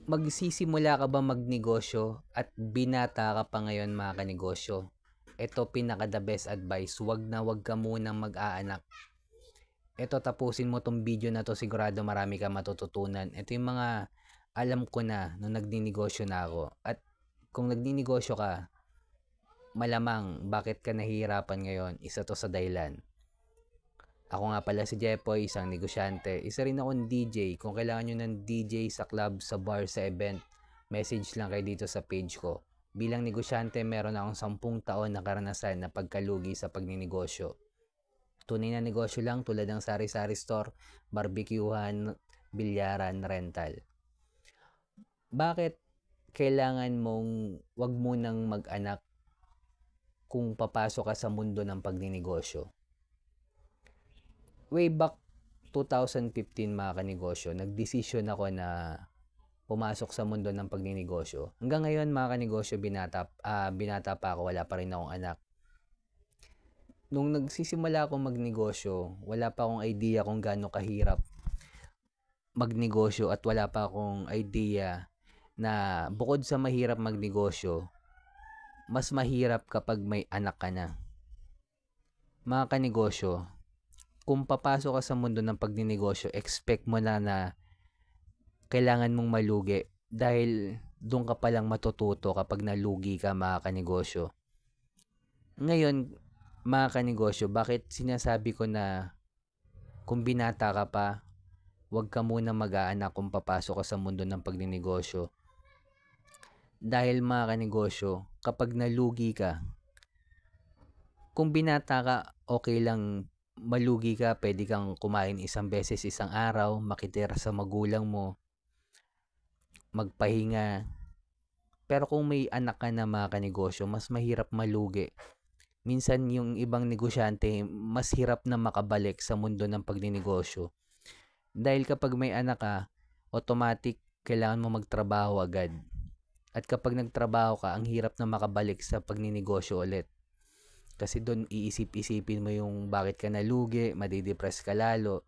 Magsisimula ka ba magnegosyo at binata ka pa ngayon mga kanegosyo? Ito pinaka the best advice, wag ka munang mag-aanak. Ito tapusin mo tong video na to, sigurado marami ka matututunan. Ito yung mga alam ko na nung nagninegosyo na ako. At kung nagninegosyo ka, malamang bakit ka nahihirapan ngayon, isa to sa dahilan. Ako nga pala si Jepoy, isang negosyante. Isa rin akong DJ. Kung kailangan nyo ng DJ sa club, sa bar, sa event, message lang kayo dito sa page ko. Bilang negosyante, meron akong 10 taon na karanasan na pagkalugi sa pagninegosyo. Tunay na negosyo lang tulad ng sari-sari store, barbecuehan, bilyaran, rental. Bakit kailangan mong wag mo nang mag-anak kung papasok ka sa mundo ng pagninegosyo? Way back 2015 mga kanegosyo, nagdesisyon ako na pumasok sa mundo ng pagninegosyo. Hanggang ngayon mga kanegosyo, binata pa ako, wala pa rin akong anak. Nung nagsisimula akong magnegosyo, wala pa akong idea kung gaano kahirap magnegosyo at wala pa akong idea na bukod sa mahirap magnegosyo, mas mahirap kapag may anak ka na. Mga kanegosyo, kung papasok ka sa mundo ng pagninegosyo, expect mo na kailangan mong malugi dahil doon ka palang matututo kapag nalugi ka mga kanegosyo. Ngayon, mga kanegosyo, bakit sinasabi ko na kung binata ka pa, huwag ka muna mag-aanak kung papasok ka sa mundo ng pagninegosyo. Dahil mga kanegosyo, kapag nalugi ka, kung binata ka, okay lang malugi ka, pwede kang kumain isang beses isang araw, makitira sa magulang mo, magpahinga. Pero kung may anak ka na mga kanegosyo, mas mahirap malugi. Minsan yung ibang negosyante, mas hirap na makabalik sa mundo ng pagninegosyo. Dahil kapag may anak ka, automatic kailangan mo magtrabaho agad. At kapag nagtrabaho ka, ang hirap na makabalik sa pagninegosyo ulit. Kasi doon iisip-isipin mo yung bakit ka nalugi, madidepress ka lalo.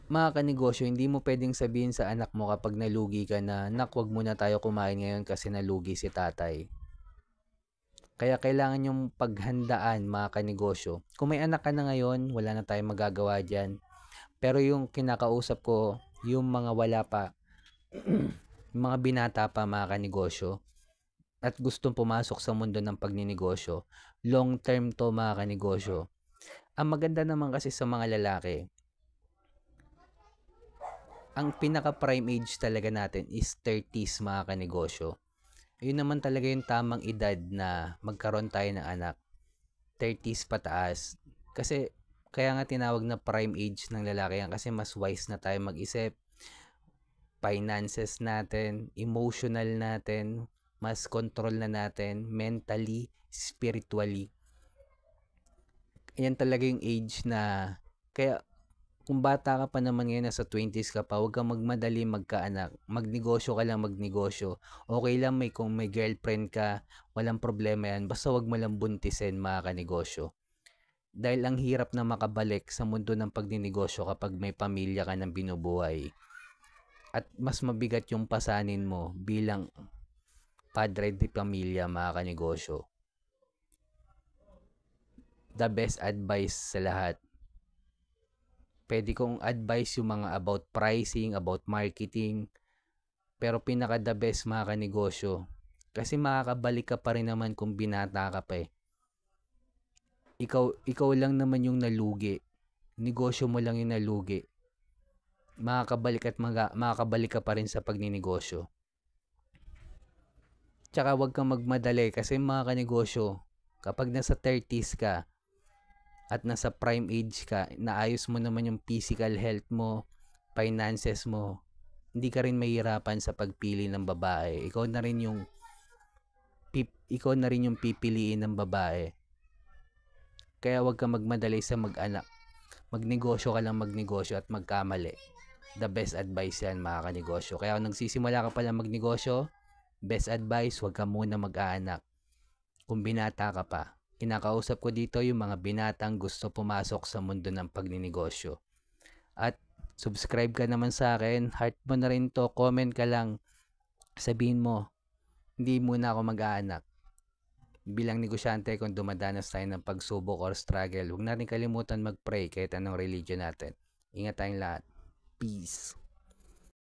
Mga kanegosyo, hindi mo pwedeng sabihin sa anak mo kapag nalugi ka na, nak, wag muna tayo kumain ngayon kasi nalugi si tatay. Kaya kailangan yung paghandaan mga kanegosyo. Kung may anak ka na ngayon, wala na tayong magagawa dyan. Pero yung kinakausap ko, yung mga wala pa, mga binata pa mga kanegosyo, at gustong pumasok sa mundo ng pagninegosyo, long term to mga kanegosyo. Ang maganda naman kasi sa mga lalaki, ang pinaka prime age talaga natin is 30s mga kanegosyo. Yun naman talaga yung tamang edad na magkaroon tayo ng anak. 30s pataas. Kasi kaya nga tinawag na prime age ng lalaki yan kasi mas wise na tayo mag-isip. Finances natin, emotional natin, mas control na natin, mentally, spiritually. Yan talaga yung age na, kaya kung bata ka pa naman ngayon, nasa 20s ka pa, huwag kang magmadali magkaanak. Magnegosyo ka lang, magnegosyo. Okay lang kung may girlfriend ka, walang problema yan. Basta huwag mo lang buntisin mga kanegosyo. Dahil ang hirap na makabalik sa mundo ng pagninegosyo kapag may pamilya ka ng binubuhay. At mas mabigat yung pasanin mo bilang padre de pamilya mga kanegosyo. The best advice sa lahat, pwede kong advice yung mga about pricing, about marketing, pero pinaka the best mga kanegosyo. Kasi makakabalik ka pa rin naman kung binata ka pa eh. Ikaw lang naman yung nalugi. Negosyo mo lang yung nalugi. Makakabalik ka pa rin sa pagninegosyo. Tsaka wag kang magmadali kasi mga kanegosyo, kapag nasa 30s ka, at nasa prime age ka, naayos mo naman yung physical health mo, finances mo, hindi ka rin mahirapan sa pagpili ng babae. Ikaw na rin yung pipiliin ng babae. Kaya wag kang magmadali sa mag-anak. Magnegosyo ka lang magnegosyo at magkamali. The best advice yan mga kanegosyo. Kaya kung nagsisimula ka pala magnegosyo, best advice, wag ka muna mag-aanak kung binata ka pa. Kinakausap ko dito yung mga binatang gusto pumasok sa mundo ng pagninegosyo. At Subscribe ka naman sa akin, heart mo na rin to, comment ka lang, sabihin mo, hindi muna ako mag-aanak. Bilang negosyante, kung dumadanas tayo ng pagsubok or struggle, huwag natin kalimutan mag-pray kahit anong religion natin. Ingat tayong lahat. Peace.